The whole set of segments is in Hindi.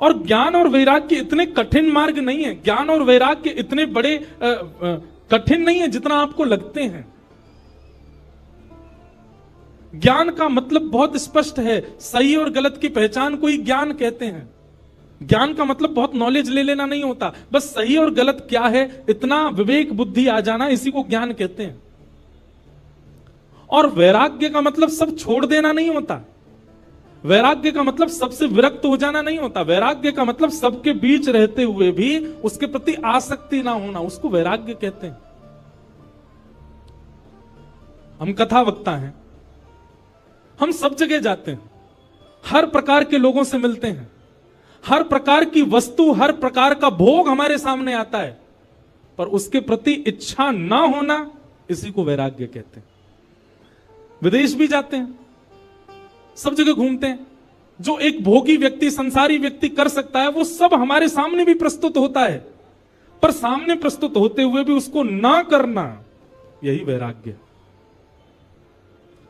और ज्ञान और वैराग्य इतने कठिन मार्ग नहीं है, ज्ञान और वैराग्य इतने बड़े कठिन नहीं है जितना आपको लगते हैं। ज्ञान का मतलब बहुत स्पष्ट है, सही और गलत की पहचान को ही ज्ञान कहते हैं। ज्ञान का मतलब बहुत नॉलेज ले लेना नहीं होता, बस सही और गलत क्या है इतना विवेक बुद्धि आ जाना, इसी को ज्ञान कहते हैं। और वैराग्य का मतलब सब छोड़ देना नहीं होता, वैराग्य का मतलब सबसे विरक्त हो जाना नहीं होता, वैराग्य का मतलब सबके बीच रहते हुए भी उसके प्रति आसक्ति ना होना, उसको वैराग्य कहते हैं। हम कथा वक्ता हैं, हम सब जगह जाते हैं, हर प्रकार के लोगों से मिलते हैं, हर प्रकार की वस्तु, हर प्रकार का भोग हमारे सामने आता है, पर उसके प्रति इच्छा ना होना, इसी को वैराग्य कहते हैं। विदेश भी जाते हैं, सब जगह घूमते हैं, जो एक भोगी व्यक्ति, संसारी व्यक्ति कर सकता है वो सब हमारे सामने भी प्रस्तुत होता है, पर सामने प्रस्तुत होते हुए भी उसको ना करना, यही वैराग्य।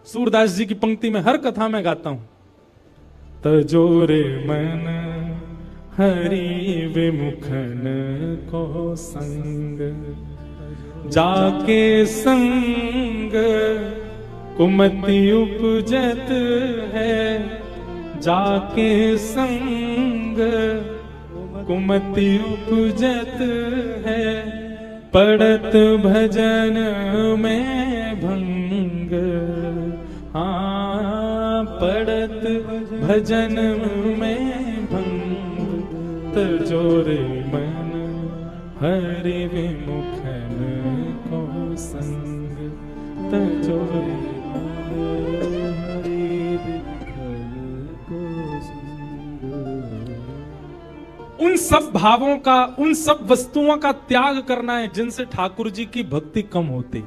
सूरदास जी की पंक्ति में हर कथा में गाता हूं, तजोरे मन हरि विमुखन को संग, जाके संग कुमति उपजत है, जाके संग कुमति उपजत है, पड़त भजन में भंग, हाँ पड़त भजन में भंग, तजोरे मन हरि विमुखन को संग, तजोरे उन सब भावों का, उन सब वस्तुओं का त्याग करना है जिनसे ठाकुर जी की भक्ति कम होती है।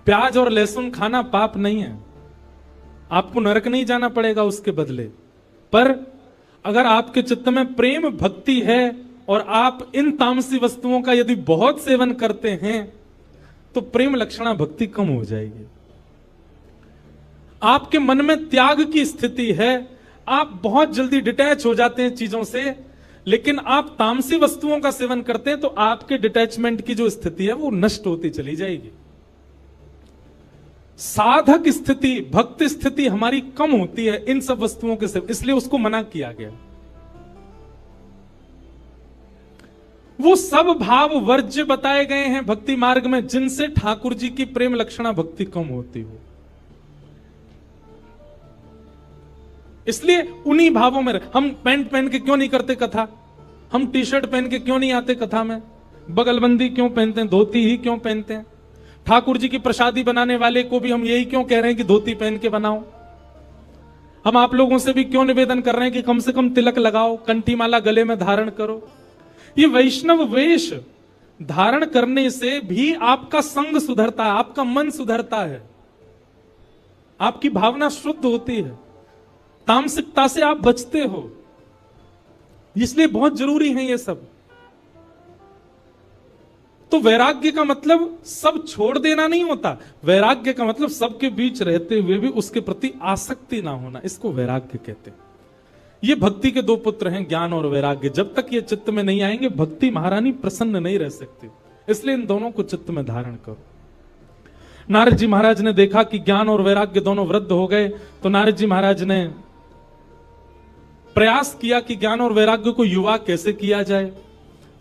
प्याज और लहसुन खाना पाप नहीं है, आपको नरक नहीं जाना पड़ेगा उसके बदले, पर अगर आपके चित्त में प्रेम भक्ति है और आप इन तामसी वस्तुओं का यदि बहुत सेवन करते हैं तो प्रेम लक्षणा भक्ति कम हो जाएगी। आपके मन में त्याग की स्थिति है, आप बहुत जल्दी डिटैच हो जाते हैं चीजों से, लेकिन आप तामसी वस्तुओं का सेवन करते हैं तो आपके डिटैचमेंट की जो स्थिति है वो नष्ट होती चली जाएगी। साधक स्थिति, भक्त स्थिति हमारी कम होती है इन सब वस्तुओं के सेवन, इसलिए उसको मना किया गया। वो सब भाव वर्ज्य बताए गए हैं भक्ति मार्ग में जिनसे ठाकुर जी की प्रेम लक्षणा भक्ति कम होती हो, इसलिए उन्हीं भावों में हम पैंट पहन के क्यों नहीं करते कथा, हम टी शर्ट पहन के क्यों नहीं आते कथा में, बगलबंदी क्यों पहनते हैं, धोती ही क्यों पहनते हैं, ठाकुर जी की प्रसादी बनाने वाले को भी हम यही क्यों कह रहे हैं कि धोती पहन के बनाओ, हम आप लोगों से भी क्यों निवेदन कर रहे हैं कि कम से कम तिलक लगाओ, कंठी माला गले में धारण करो। ये वैष्णव वेश धारण करने से भी आपका संग सुधरता है, आपका मन सुधरता है, आपकी भावना शुद्ध होती है, तामसिकता से आप बचते हो, इसलिए बहुत जरूरी है ये सब। तो वैराग्य का मतलब सब छोड़ देना नहीं होता, वैराग्य का मतलब सबके बीच रहते हुए भी उसके प्रति आसक्ति ना होना, इसको वैराग्य कहते हैं। ये भक्ति के दो पुत्र हैं, ज्ञान और वैराग्य। जब तक ये चित्त में नहीं आएंगे भक्ति महारानी प्रसन्न नहीं रह सकती, इसलिए इन दोनों को चित्त में धारण करो। नारद जी महाराज ने देखा कि ज्ञान और वैराग्य दोनों वृद्ध हो गए, तो नारद जी महाराज ने प्रयास किया कि ज्ञान और वैराग्य को युवा कैसे किया जाए।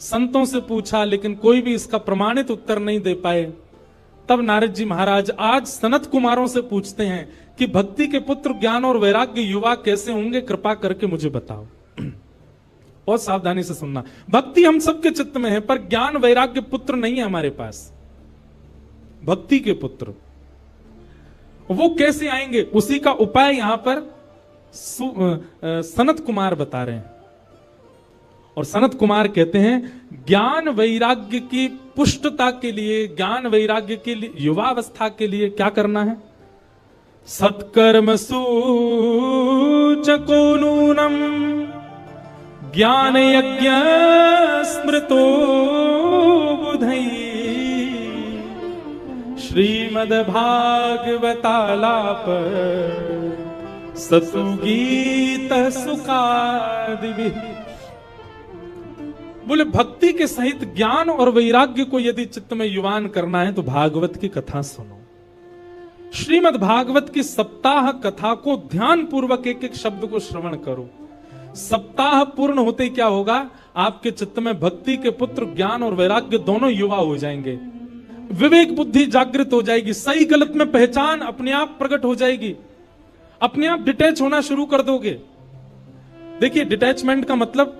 संतों से पूछा, लेकिन कोई भी इसका प्रमाणित उत्तर नहीं दे पाए। तब नारद जी महाराज आज सनत कुमारों से पूछते हैं कि भक्ति के पुत्र ज्ञान और वैराग्य युवा कैसे होंगे, कृपा करके मुझे बताओ। बहुत सावधानी से सुनना, भक्ति हम सबके चित्त में है, पर ज्ञान वैराग्य पुत्र नहीं है हमारे पास। भक्ति के पुत्र वो कैसे आएंगे, उसी का उपाय यहां पर सनत कुमार बता रहे हैं। और सनत कुमार कहते हैं ज्ञान वैराग्य की पुष्टता के लिए, ज्ञान वैराग्य के लिए, युवावस्था के लिए क्या करना है। सत्कर्म सूचको नूनम ज्ञान यज्ञ स्मृतो बुधई श्रीमद् भागवतालाप सतुगीत सुखादि। बोले भक्ति के सहित ज्ञान और वैराग्य को यदि चित्त में युवान करना है तो भागवत की कथा सुनो। श्रीमद् भागवत की सप्ताह कथा को ध्यान पूर्वक एक एक शब्द को श्रवण करो। सप्ताह पूर्ण होते क्या होगा, आपके चित्त में भक्ति के पुत्र ज्ञान और वैराग्य दोनों युवा हो जाएंगे। विवेक बुद्धि जागृत हो जाएगी, सही गलत में पहचान अपने आप प्रकट हो जाएगी, अपने आप डिटैच होना शुरू कर दोगे। देखिए, डिटैचमेंट का मतलब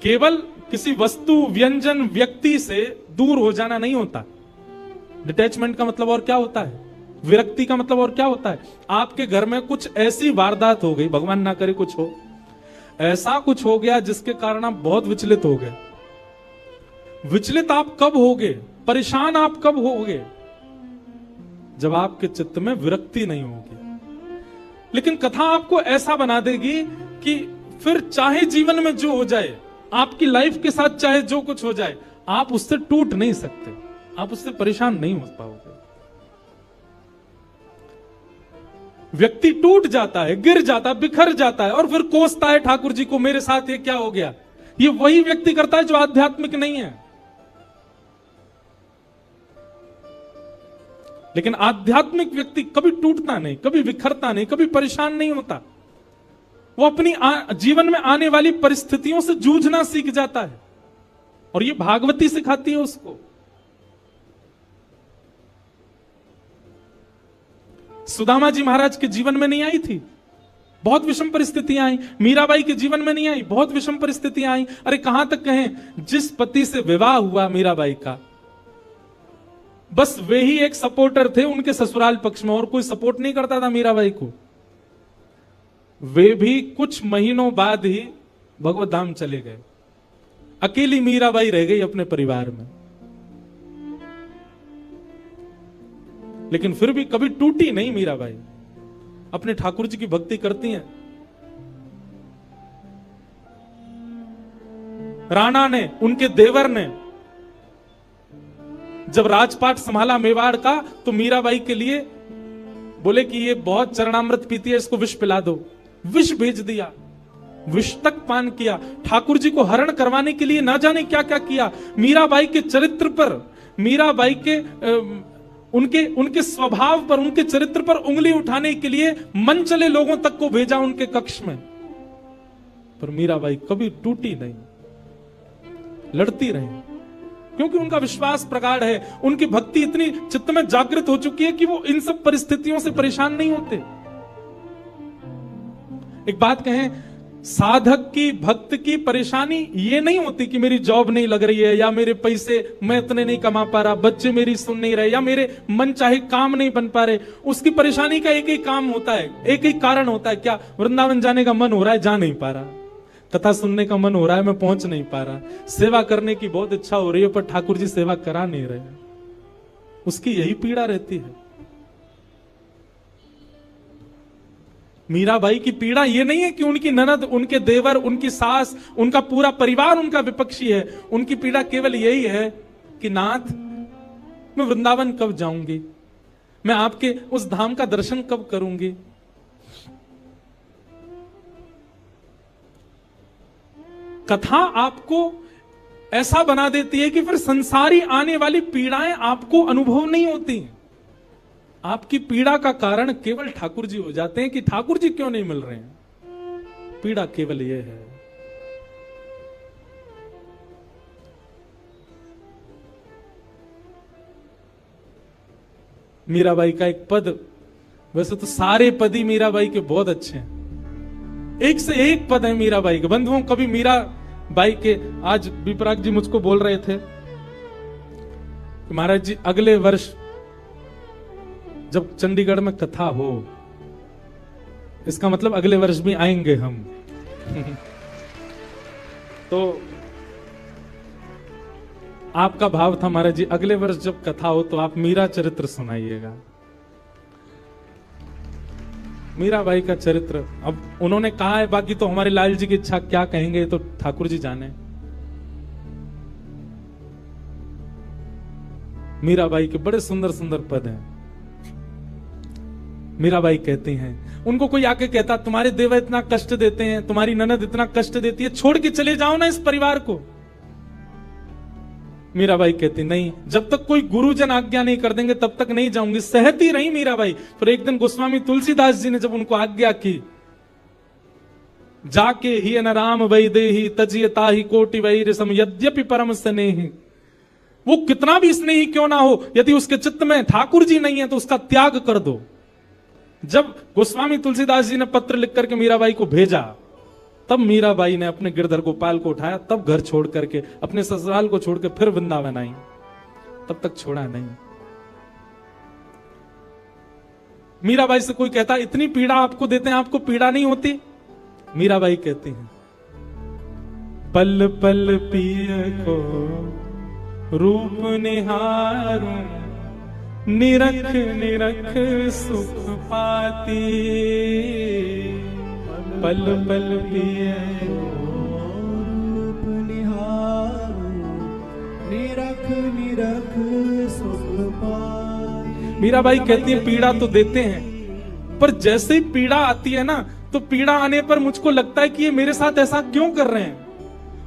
केवल किसी वस्तु व्यंजन व्यक्ति से दूर हो जाना नहीं होता। डिटैचमेंट का मतलब और क्या होता है, विरक्ति का मतलब और क्या होता है, आपके घर में कुछ ऐसी वारदात हो गई, भगवान ना करे कुछ हो, ऐसा कुछ हो गया जिसके कारण आप बहुत विचलित हो गए। विचलित आप कब होगे, परेशान आप कब होगे, जब आपके चित्त में विरक्ति नहीं होगी। लेकिन कथा आपको ऐसा बना देगी कि फिर चाहे जीवन में जो हो जाए, आपकी लाइफ के साथ चाहे जो कुछ हो जाए, आप उससे टूट नहीं सकते, आप उससे परेशान नहीं हो पाओगे। व्यक्ति टूट जाता है, गिर जाता है, बिखर जाता है और फिर कोसता है ठाकुर जी को, मेरे साथ ये क्या हो गया। ये वही व्यक्ति करता है जो आध्यात्मिक नहीं है। लेकिन आध्यात्मिक व्यक्ति कभी टूटता नहीं, कभी बिखरता नहीं, कभी परेशान नहीं होता। वो अपनी जीवन में आने वाली परिस्थितियों से जूझना सीख जाता है और ये भागवती सिखाती है उसको। सुदामा जी महाराज के जीवन में नहीं आई थी, बहुत विषम परिस्थितियां आई। मीराबाई के जीवन में नहीं आई, बहुत विषम परिस्थितियां आई। अरे कहां तक कहें, जिस पति से विवाह हुआ मीराबाई का, बस वे ही एक सपोर्टर थे उनके ससुराल पक्ष में, और कोई सपोर्ट नहीं करता था मीराबाई को। वे भी कुछ महीनों बाद ही भगवत धाम चले गए, अकेली मीराबाई रह गई अपने परिवार में। लेकिन फिर भी कभी टूटी नहीं मीराबाई, अपने ठाकुर जी की भक्ति करती हैं। राणा ने, उनके देवर ने जब राजपाट संभाला मेवाड़ का, तो मीराबाई के लिए बोले कि ये बहुत चरणामृत पीती है, इसको विष पिला दो। विष भेज दिया, विष तक पान किया। ठाकुर जी को हरण करवाने के लिए ना जाने क्या क्या किया। मीराबाई के चरित्र पर, मीराबाई के उनके स्वभाव पर, उनके चरित्र पर उंगली उठाने के लिए मन चले लोगों तक को भेजा उनके कक्ष में, पर मीराबाई कभी टूटी नहीं, लड़ती रही, क्योंकि उनका विश्वास प्रगाढ़ है। उनकी भक्ति इतनी चित्त में जागृत हो चुकी है कि वो इन सब परिस्थितियों से परेशान नहीं होते। एक बात कहें, साधक की, भक्त की परेशानी ये नहीं होती कि मेरी जॉब नहीं लग रही है, या मेरे पैसे मैं इतने नहीं कमा पा रहा, बच्चे मेरी सुन नहीं रहे, या मेरे मन चाहे काम नहीं बन पा रहे। उसकी परेशानी का एक ही काम होता है, एक ही कारण होता है, क्या, वृंदावन जाने का मन हो रहा है, जा नहीं पा रहा, कथा सुनने का मन हो रहा है, मैं पहुंच नहीं पा रहा, सेवा करने की बहुत इच्छा हो रही है पर ठाकुर जी सेवा करा नहीं रहे। उसकी यही पीड़ा रहती है। मीराबाई की पीड़ा यह नहीं है कि उनकी ननद, उनके देवर, उनकी सास, उनका पूरा परिवार उनका विपक्षी है। उनकी पीड़ा केवल यही है कि नाथ, मैं वृंदावन कब जाऊंगी, मैं आपके उस धाम का दर्शन कब करूंगी। कथा आपको ऐसा बना देती है कि फिर संसारी आने वाली पीड़ाएं आपको अनुभव नहीं होती। आपकी पीड़ा का कारण केवल ठाकुर जी हो जाते हैं कि ठाकुर जी क्यों नहीं मिल रहे हैं। पीड़ा केवल यह है। मीराबाई का एक पद, वैसे तो सारे पद ही मीराबाई के बहुत अच्छे हैं, एक से एक पद है मीराबाई के। बंधुओं, कभी मीराबाई के, आज विपराग जी मुझको बोल रहे थे कि महाराज जी अगले वर्ष जब चंडीगढ़ में कथा हो, इसका मतलब अगले वर्ष भी आएंगे हम। तो आपका भाव था महाराज जी अगले वर्ष जब कथा हो तो आप मीरा चरित्र सुनाइएगा। मीराबाई का चरित्र अब उन्होंने कहा है, बाकी तो हमारे लाल जी की इच्छा, क्या कहेंगे तो ठाकुर जी जाने। मीराबाई के बड़े सुंदर सुंदर पद हैं। मीराबाई कहती हैं, उनको कोई आके कहता तुम्हारे देवर इतना कष्ट देते हैं, तुम्हारी ननद इतना कष्ट देती है, छोड़ के चले जाओ ना इस परिवार को। मीराबाई कहती नहीं, जब तक कोई गुरुजन आज्ञा नहीं कर देंगे तब तक नहीं जाऊंगी। सहती रही मीराबाई। फिर एक दिन गोस्वामी तुलसीदास जी ने जब उनको आज्ञा की, जाके ही अनराम वै देहि तजियता ही कोटि वैर सम यद्यपि परम स्नेहि। वो कितना भी स्नेही क्यों ना हो, यदि उसके चित्त में ठाकुर जी नहीं है तो उसका त्याग कर दो। जब गोस्वामी तुलसीदास जी ने पत्र लिख करके मीराबाई को भेजा, तब मीराबाई ने अपने गिरधर गोपाल को उठाया, तब घर छोड़ करके अपने ससुराल को छोड़ के फिर वृंदावन आई। तब तक छोड़ा नहीं। मीराबाई से कोई कहता इतनी पीड़ा आपको देते हैं, आपको पीड़ा नहीं होती? मीराबाई कहती हैं, पल पल पिय को रूप निहारूं, निरख निरख सुख पाती। पल पल पिय रूप निहारूं, निरख निरख सुख पाती। मीराबाई कहती है पीड़ा तो देते हैं, पर जैसे ही पीड़ा आती है ना, तो पीड़ा आने पर मुझको लगता है कि ये मेरे साथ ऐसा क्यों कर रहे हैं।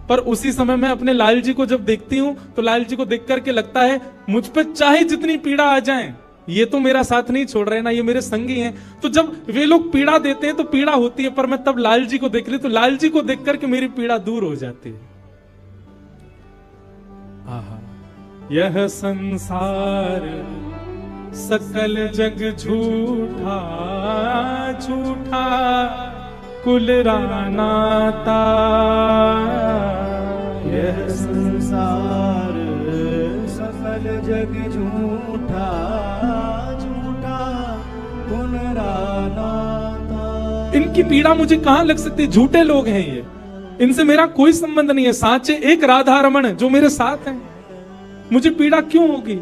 पर उसी समय मैं अपने लाल जी को जब देखती हूं तो लाल जी को देख करके लगता है मुझ पे चाहे जितनी पीड़ा आ जाए, ये तो मेरा साथ नहीं छोड़ रहे ना, ये मेरे संगी हैं। तो जब वे लोग पीड़ा देते हैं तो पीड़ा होती है, पर मैं तब लाल जी को देख ली तो लाल जी को देख करके मेरी पीड़ा दूर हो जाती है। आहा, यह संसार सकल जग झूठा झूठा कुल रानाता। यह संसार सकल जग झूठा झूठा कुल रानाता। इनकी पीड़ा मुझे कहां लग सकती है? झूठे लोग हैं ये, इनसे मेरा कोई संबंध नहीं है। साचे एक राधा रमण जो मेरे साथ हैं, मुझे पीड़ा क्यों होगी?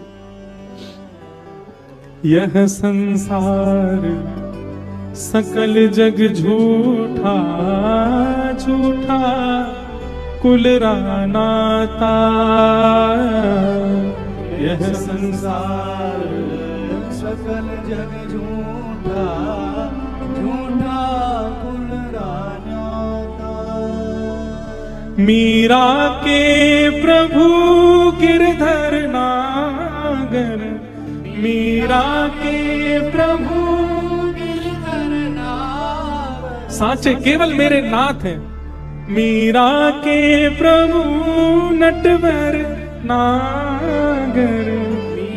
यह संसार सकल जग झूठा झूठा कुल रानाता। यह संसार सकल जग झूठा झूठा कुल रानाता। मीरा के प्रभु गिरधर नागर, मीरा के प्रभु गिरधर नागर। साचे केवल मेरे नाथ हैं। मीरा के प्रभु नटवर नागर,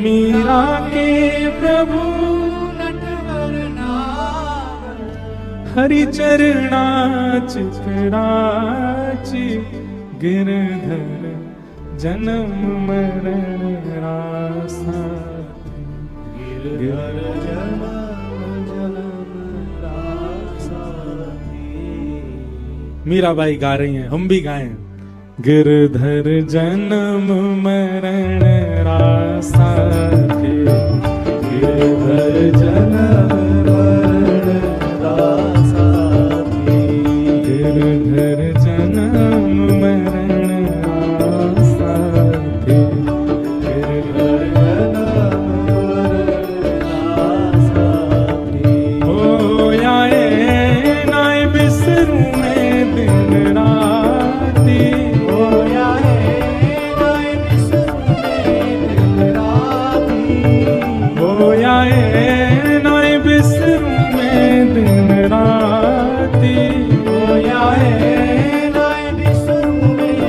मीरा के प्रभु नटवर नागर। हरि चरणाच फिराची गिरधर जन्म मरण रासा। गिरधर जन्म रासा। मीराबाई गा रही हैं, हम भी गाएं। गिरधर जन्म मरण रासा थे, गिरधर जन्म मरण रासा थे। गिरधर जन्म मरण रासा थे। गिरधर जन्म मरण रासा थे। हो आए नाय बिसरू में दिन राती। हो आए नाय बिसरू में दिन राती। हो आए नाय बिसरू में दिन राती। हो आए नाय बिसरू में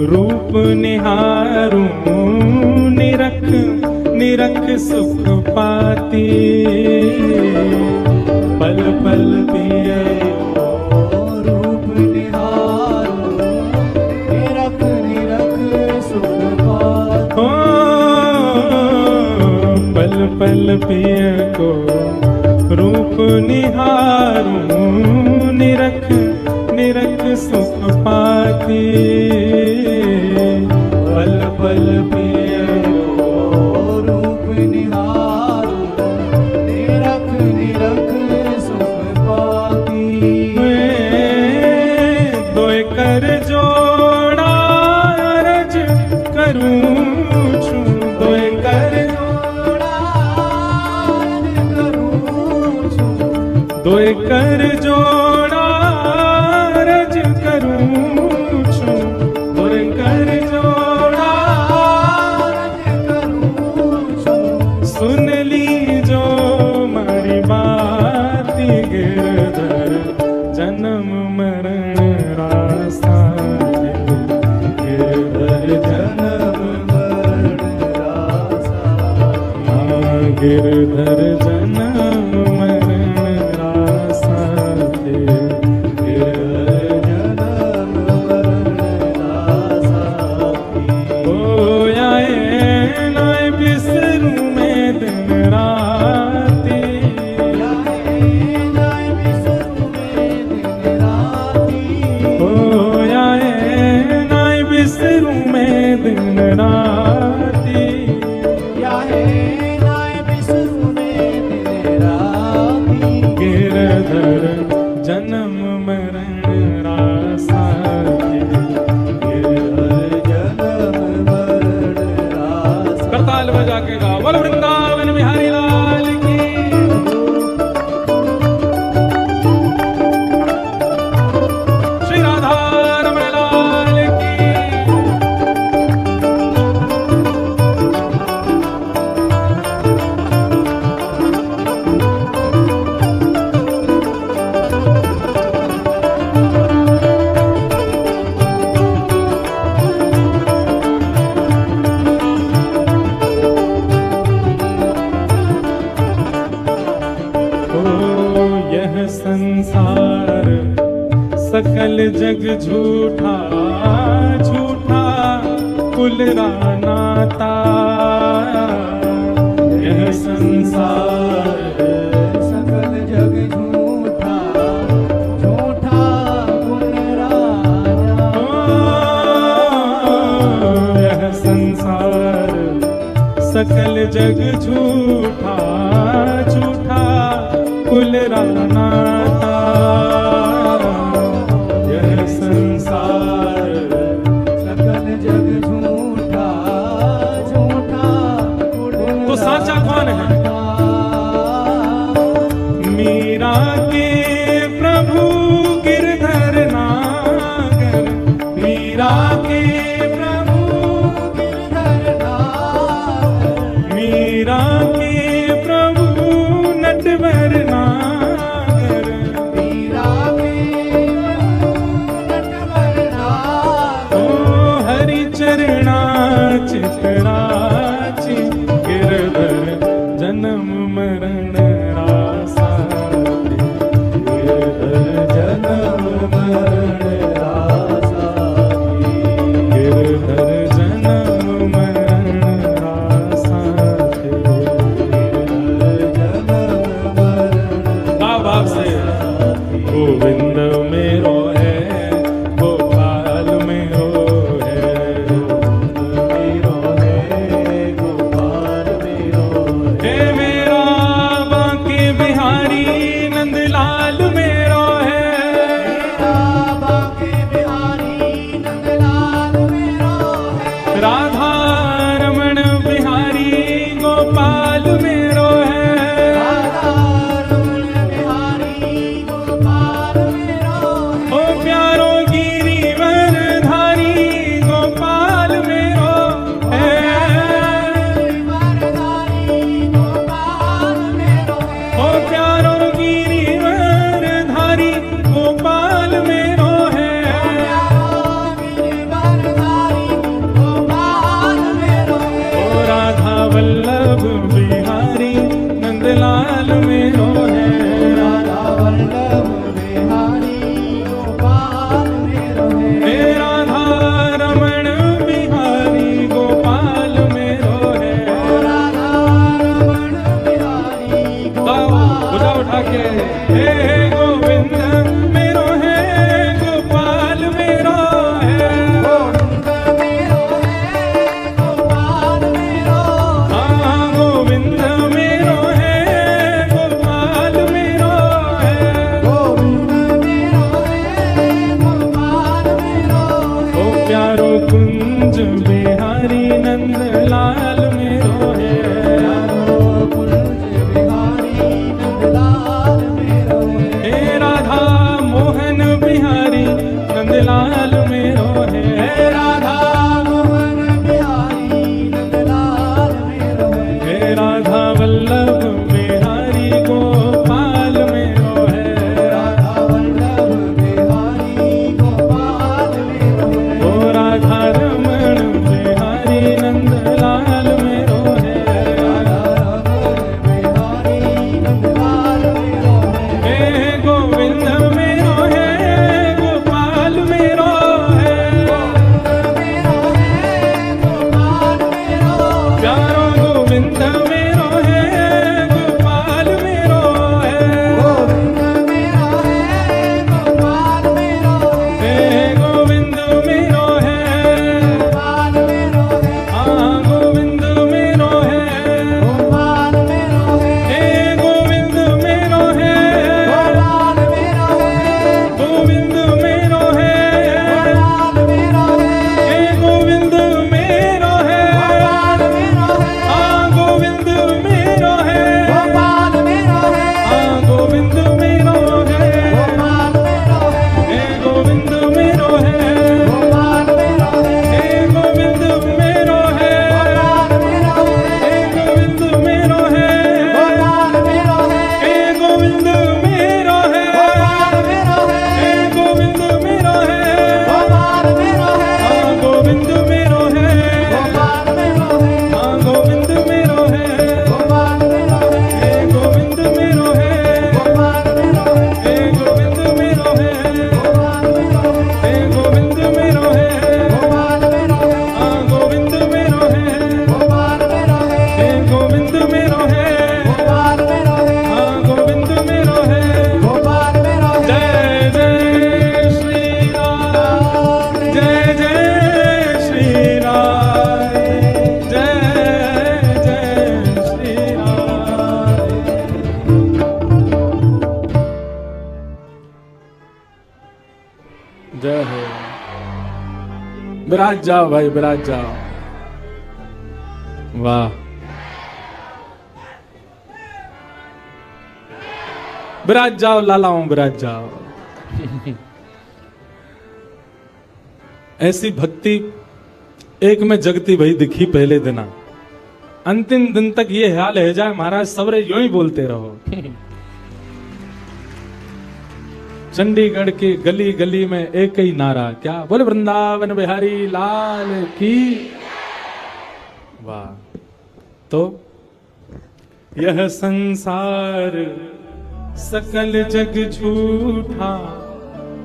रूप निहारूं निरख निरख सुख पाती पल पल पिया रूप निहारो निरख निरख सुख पाती पल पल पिया को रूप निहारूं निरख निरख सुख पाती पल पल पिया रूप निहारो निरख निरख सुख पाती दोय कर जोड़ा अरज करूं छूं दोय कर दोय कर जोड़ा अरज करूं छूं दोय कर जोड़ा सुन ली जो मारी बाती गिरधर जन्म मरण रास्ता गिरधर जन्म मरण रासा गिरधर जन्म मरण रास्ता गिरधर जन्म मरण रासा ओ आए नाय बिसरूं मैं दिन राती ओ आए नाय बिसरूं मैं दिन राती गिरधर जन्म मरण रासा गिरधर जन्म मरण रासा करताल बजा के गा बोल वृंदावन बिहारी लाल की श्री राधा रमण लाल की ओ यह संसार सकल जग झूठा झूठा कुलरा नाता यह संसार सकल जग झूठा झूठा गुण राजा यह संसार सकल जग झूठा झूठा कुल नाता यह संसार सकल जग झूठा झूठा गुण तो साचा कौन है मीरा के प्रभु गिरधर नागर मीरा के प्रभु मीरा के प्रभु नटवर नागर ओ हरि चरणा चितराची गिरधर जन्म मरण रासा हे गोविंद मेरो है गोपाल मेरो है गोविंद मेरो है गोपाल मेरो हाँ गोविंद मेरो है गोपाल मेरो है गोविंद मेरो है गोपाल मेरो ओ प्यारो कुंज बिहारी नंद लाल मेरो है कुंज बिहारी नंदलाल मेरो है हे राधा मोहन बिहारी नंदलाल मेरो है हे राधा मोहन बिहारी नंदलाल मेरो है हे राधा वल्लभ बिहारी गोपाल मेरो है राधा वल्लभ बिहारी गोपाल मेरो है ओ राधा रमण बिहारी नंदलाल मेरो है राधा रमण बिहारी नंदलाल मेरो है हे गोविंद मेरो है गोपाल मेरो है मेरो है गोपाल मेरो प्यारो गोविंद मेरो है गोपाल मेरो है गोविंद मेरो है गोपाल मेरो हे गोविंद मेरो है गोपाल मेरो है हाँ गोविंद मेरो है गोपाल मेरो है हे गोविंद मेरो है गोपाल मेरो है गोविंद मेरो है गोपाल मेरो है हे गोविंद मेरो है गोपाल मेरो है हाँ गोविंद मेरो है गोपाल मेरो है हाँ गोविंद मेरो है गोपाल मेरो है हे गोविंद मेरो है गोपाल मेरो है हे गोविंद मेरो है गोपाल मेरो है हे गोविंद मेरो है गोपाल मेरो है हे गोविंद मेरो है गोपाल मेरो है हे गोविंद मेरो है गोपाल मेरो है हाँ गोविंद मेरो है गोपाल मेरो है हाँ गोविंद मेरो है गोपाल मेरो है हे गोविंद मेरो है गोपाल मेरो है हे गोविंद मेरो है गोपाल मेरो है हे गोविंद मेरो है गोपाल मेरो है हाँ गोविंद मेरो है गोपाल मेरो है हे गोविंद मेरो है गोपाल मेरो है हाँ गोविंद मेरो है गोपाल मेरो है जय जय श्री राम जय जय श्री राम जय जय श्री राम जय हो विराज जाओ भाई विराज जाओ वाह विराज जाओ लालाओं विराज जाओ ऐसी भक्ति एक में जगती भाई दिखी पहले दिना अंतिम दिन तक ये हाल है जाए महाराज सबरे यूं ही बोलते रहो चंडीगढ़ की गली गली में एक ही नारा क्या बोले वृंदावन बिहारी लाल की वाह तो यह संसार सकल जग झूठा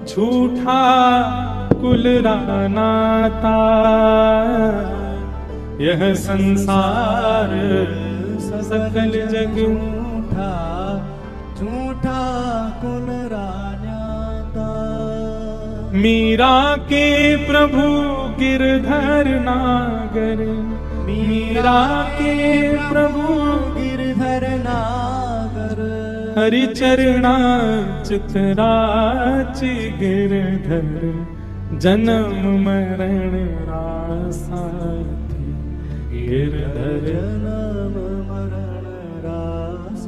झूठा कुल नाता यह संसार सकल जग झूठा झूठा कुल रान्याता मीरा के प्रभु गिरधर नागर मीरा के प्रभु गिरधर नागर हरि चरणा चितराचि गिरधर जन्म मरण रासाथी गिरधर जन्म मरण रास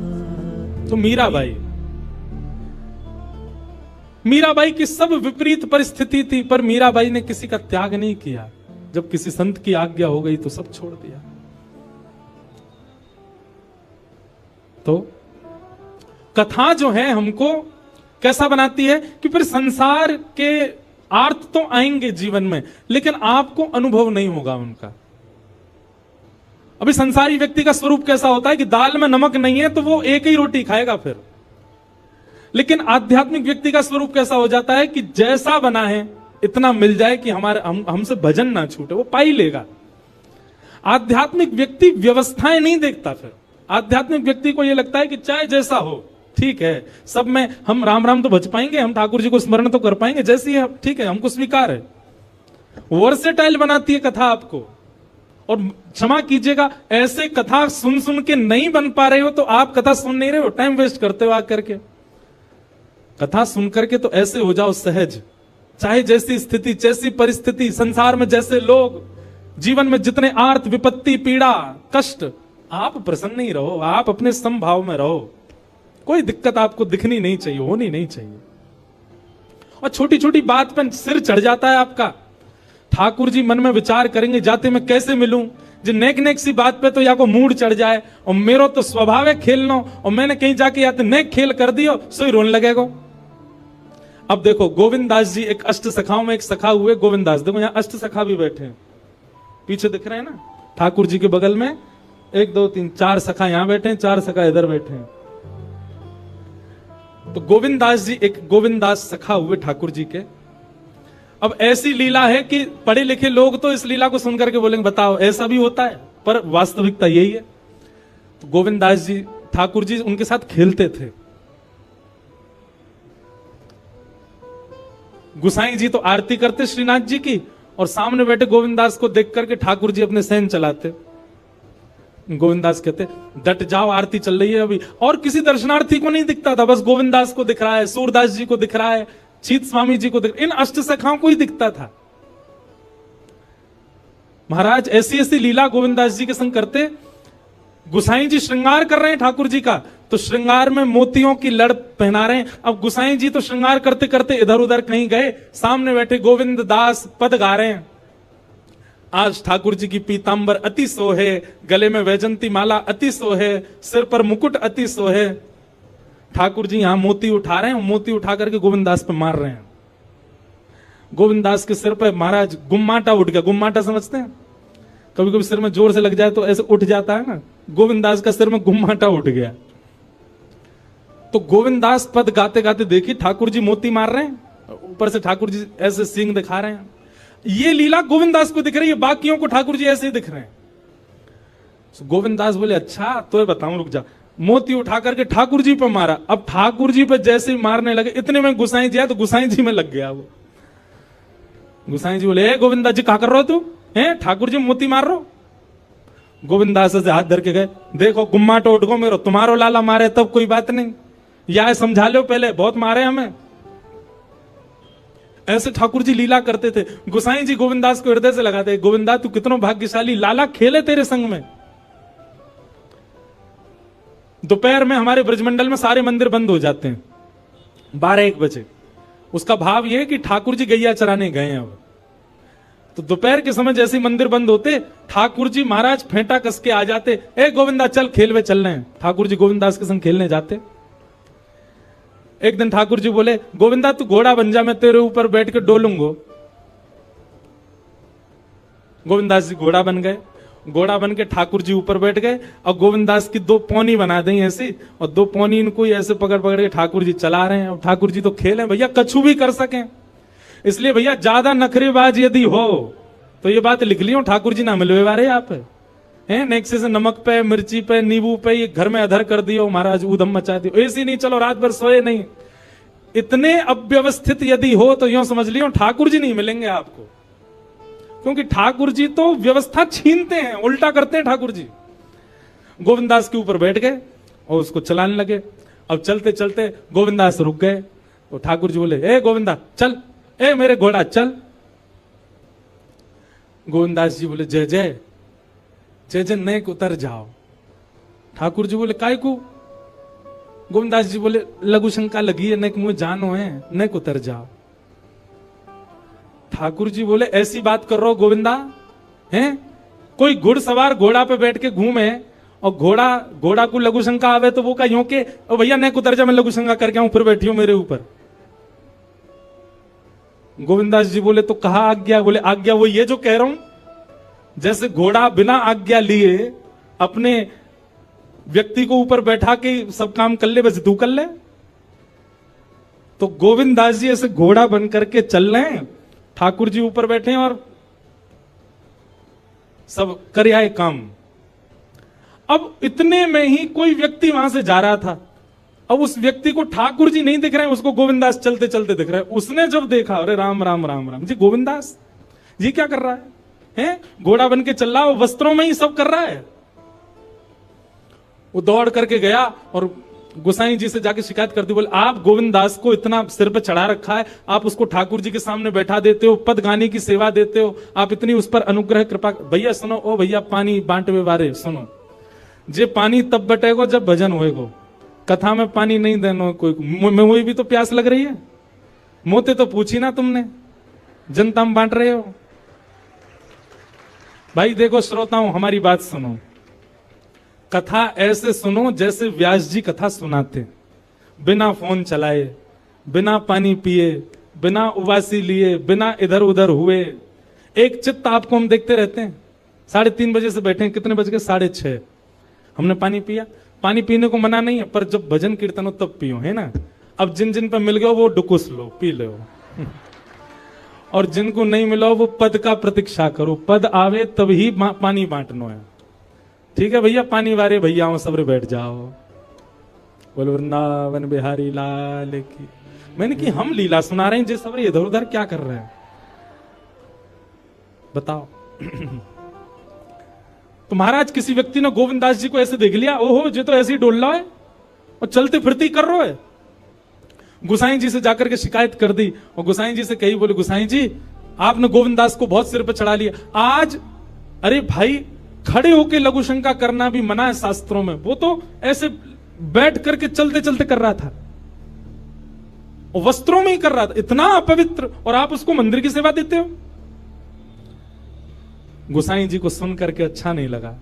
तो मीराबाई की सब विपरीत परिस्थिति थी पर मीराबाई ने किसी का त्याग नहीं किया। जब किसी संत की आज्ञा हो गई तो सब छोड़ दिया। तो कथा जो है हमको कैसा बनाती है कि फिर संसार के अर्थ तो आएंगे जीवन में, लेकिन आपको अनुभव नहीं होगा उनका। अभी संसारी व्यक्ति का स्वरूप कैसा होता है कि दाल में नमक नहीं है तो वो एक ही रोटी खाएगा फिर। लेकिन आध्यात्मिक व्यक्ति का स्वरूप कैसा हो जाता है कि जैसा बना है इतना मिल जाए कि हमसे भजन ना छूटे, वो पा ही लेगा। आध्यात्मिक व्यक्ति व्यवस्थाएं नहीं देखता। फिर आध्यात्मिक व्यक्ति को यह लगता है कि चाहे जैसा हो, ठीक है, सब में हम राम राम तो बच पाएंगे, हम ठाकुर जी को स्मरण तो कर पाएंगे, जैसी है ठीक है, हमको स्वीकार है। वर्सेटाइल बनाती है कथा आपको। और क्षमा कीजिएगा, ऐसे कथा सुन सुन के नहीं बन पा रहे हो तो आप कथा सुन नहीं रहे हो, टाइम वेस्ट करते हो आकर के। कथा सुन करके तो ऐसे हो जाओ सहज, चाहे जैसी स्थिति, जैसी परिस्थिति, संसार में जैसे लोग, जीवन में जितने आर्त, विपत्ति, पीड़ा, कष्ट, आप प्रसन्न ही रहो, आप अपने समभाव में रहो। कोई दिक्कत आपको दिखनी नहीं चाहिए, होनी नहीं चाहिए। और छोटी छोटी बात पर सिर चढ़ जाता है आपका। ठाकुर जी मन में विचार करेंगे, जाते मैं कैसे मिलूं, जो नेक नेक सी बात पे तो या को मूड चढ़ जाए, और मेरो तो स्वभाव है खेलना, और मैंने कहीं जाके या तो नेक खेल कर दियो सो ही रोने लगेगा। अब देखो गोविंद दास जी एक अष्ट सखाओं में एक सखा हुए गोविंद दास, देखो यहाँ अष्ट सखा भी बैठे हैं, पीछे दिख रहे हैं ना, ठाकुर जी के बगल में 1 2 3 4 सखा यहां बैठे हैं, 4 सखा इधर बैठे हैं। तो गोविंद दास जी एक गोविंद दास सखा हुए ठाकुर जी के। अब ऐसी लीला है कि पढ़े लिखे लोग तो इस लीला को सुनकर के बोलेंगे बताओ ऐसा भी होता है, पर वास्तविकता यही है। तो गोविंद दास जी, ठाकुर जी उनके साथ खेलते थे। गुसाई जी तो आरती करते श्रीनाथ जी की, और सामने बैठे गोविंदास को देख करके ठाकुर जी अपने सहन चलाते। गोविंदास कहते डट जाओ, आरती चल रही है अभी। और किसी दर्शनार्थी को नहीं दिखता था, बस गोविंदास को दिख रहा है, सूरदास जी को दिख रहा है, चीत स्वामी जी को दिख, इन अष्ट सखाओं को ही दिखता था। महाराज ऐसी ऐसी लीला गोविंदास जी के संग करते। गुसाई जी श्रृंगार कर रहे हैं ठाकुर जी का, तो श्रृंगार में मोतियों की लड़ पहना रहे हैं। अब गुसाई जी तो श्रृंगार करते करते इधर उधर कहीं गए, सामने बैठे गोविंद दास पद गा रहे हैं। आज ठाकुर जी की पीतांबर अति सोहे, गले में वैजंती माला अति सोहे, सिर पर मुकुट अति सोहे। ठाकुर जी यहां मोती उठा रहे हैं, मोती उठा करके गोविंद दास पे मार रहे हैं। गोविंद दास के सिर पे महाराज गुम्माटा उठ गया। गुम्माटा समझते हैं, कभी कभी सिर में जोर से लग जाए तो ऐसे उठ जाता है ना, गोविंद दास का सिर में गुम्माटा उठ गया। तो गोविंद दास पद गाते गाते देखिए ठाकुर जी मोती मार रहे हैं, ऊपर से ठाकुर जी ऐसे सींग दिखा रहे हैं। ये लीला गोविंद दास को दिख रही है, बाकियों को ठाकुर जी ऐसे ही दिख रहे हैं। तो गोविंद दास बोले अच्छा तो बताऊं, रुक जा। मोती उठा करके ठाकुर जी पे मारा। अब ठाकुर जी पे जैसे ही मारने लगे, इतने में गुसाई जी आया तो गुसाई जी में लग गया वो। गुसाई जी बोले गोविंद दास जी क्या कर रहे हो तू, है ठाकुर जी मोती मार रहे हो। गोविंद दास से हाथ धर के गए, देखो गुम्मा टोट गो मेरो, तुम्हारो लाला मारे तब कोई बात नहीं, या समझा लो पहले, बहुत मारे हमें। ऐसे ठाकुर जी लीला करते थे। गुसाई जी गोविंदास को हृदय से लगाते, गोविंदा तू कितना भाग्यशाली, लाला खेले तेरे संग में। दोपहर में हमारे ब्रजमंडल में सारे मंदिर बंद हो जाते हैं 12-1 बजे। उसका भाव यह है कि ठाकुर जी गैया चराने गए हैं। अब तो दोपहर के समय जैसे मंदिर बंद होते, ठाकुर जी महाराज फेंटा कस के आ जाते, ए गोविंदा चल खेलवे चल रहे हैं। ठाकुर जी गोविंदास के संग खेलने जाते। एक दिन ठाकुर जी बोले गोविंदा तू घोड़ा बन जा, मैं तेरे ऊपर बैठ के डोलूंगो। गोविंदास जी घोड़ा बन गए। घोड़ा बन के ठाकुर जी ऊपर बैठ गए, और गोविंदास की 2 पौनी बना दी ऐसी, और 2 पौनी इनको ऐसे पकड़ पकड़ के ठाकुर जी चला रहे हैं। और ठाकुर जी तो खेले भैया, कछु भी कर सकें। इसलिए भैया ज्यादा नखरेबाज यदि हो तो ये बात लिख लियो, ठाकुर जी ना मिलवे वारे आप हैं, नेक्से से नमक पे, मिर्ची पे, नींबू पे, ये घर में अधर कर दियो महाराज, ऊधम मचा दियो, ऐसी नहीं चलो रात भर सोए नहीं। इतने अव्यवस्थित यदि हो तो यूं समझ लियो ठाकुर जी नहीं मिलेंगे आपको, क्योंकि ठाकुर जी तो व्यवस्था छीनते हैं, उल्टा करते हैं ठाकुर जी। गोविंदास के ऊपर बैठ गए और उसको चलाने लगे। अब चलते चलते गोविंदास रुक गए, तो ठाकुर जी बोले ए गोविंदा चल, ए मेरे घोड़ा चल। गोविंदास जी बोले जय जय जय जय, नेक उतर जाओ। ठाकुर जी बोले काय को। गोविंदास जी बोले लघु शंका लगी है, नेक मुझे जानो है, नेक उतर जाओ। ठाकुर जी बोले ऐसी बात कर रहे हो गोविंदा, हैं कोई घुड़सवार घोड़ा पे बैठ के घूमे और घोड़ा को लघु शंका आवे तो वो का यूं के भैया नेक उतर जा, मैं लघु शंका करके आऊं, फिर बैठी हूं मेरे ऊपर। गोविंदास जी बोले तो कहा आज्ञा। बोले आज्ञा वो ये जो कह रहा हूं, जैसे घोड़ा बिना आज्ञा लिए अपने व्यक्ति को ऊपर बैठा के सब काम कर ले, बस तू कर ले। तो गोविंदास जी ऐसे घोड़ा बन करके चल रहे हैं, ठाकुर जी ऊपर बैठे हैं और सब कर आए काम। अब इतने में ही कोई व्यक्ति वहां से जा रहा था, अब उस व्यक्ति को ठाकुर जी नहीं दिख रहे हैं, उसको गोविंदास चलते चलते दिख रहे हैं। उसने जब देखा, अरे राम राम राम राम जी, गोविंदास जी क्या कर रहा है? घोड़ा बन के चल रहा है, वस्त्रों में ही सब कर रहा है। वो दौड़ करके गया और गोसाई जी से जाके शिकायत कर दी, बोले आप गोविंदास को इतना सिर पे चढ़ा रखा है, आप उसको ठाकुर जी के सामने बैठा देते हो, पद गाने की सेवा देते हो, आप इतनी उस पर अनुग्रह कृपा। भैया सुनो, ओ भैया पानी बांटवे वारे सुनो, जे पानी तब बटेगो जब भजन होएगो, कथा में पानी नहीं देना कोई। मुझे भी तो प्यास लग रही है, मोते तो पूछी ना तुमने, जनता में बांट रहे हो। भाई देखो श्रोताओं, हमारी बात सुनो, कथा ऐसे सुनो जैसे व्यास जी कथा सुनाते, बिना फोन चलाए, बिना पानी पिए, बिना उबासी लिए, बिना इधर उधर हुए, एक चित्त आपको हम देखते रहते हैं। 3:30 बजे से बैठे हैं, कितने बज गए? 6:30। हमने पानी पिया। पानी पीने को मना नहीं है, पर जब भजन कीर्तन हो तब पियो, है ना। अब जिन जिन पे मिल गया वो डुकुस लो, पी लो और जिनको नहीं मिला वो पद का प्रतीक्षा करो, पद आवे तभी पानी बांटनो है। ठीक है भैया, पानी वारे भैया सबरे बैठ जाओ। बोलो वृंदावन बिहारी लाल की। मैंने कि हम लीला सुना रहे हैं, जिस सबरे इधर उधर क्या कर रहे हैं बताओ। तो महाराज किसी व्यक्ति ने गोविंदास जी को ऐसे देख लिया, ओहो जो तो ऐसे ही डोल रहा है और चलते फिरते ही कर रहा है। गुसाई जी से जाकर के शिकायत कर दी और गुसाई जी से कही, बोले गुसाई जी आपने गोविंदास को बहुत सिर पे चढ़ा लिया आज। अरे भाई, खड़े होके लघु शंका करना भी मना है शास्त्रों में, वो तो ऐसे बैठ करके चलते चलते कर रहा था, और वस्त्रों में ही कर रहा था, इतना अपवित्र, और आप उसको मंदिर की सेवा देते हो। गुसाई जी को सुन करके अच्छा नहीं लगा।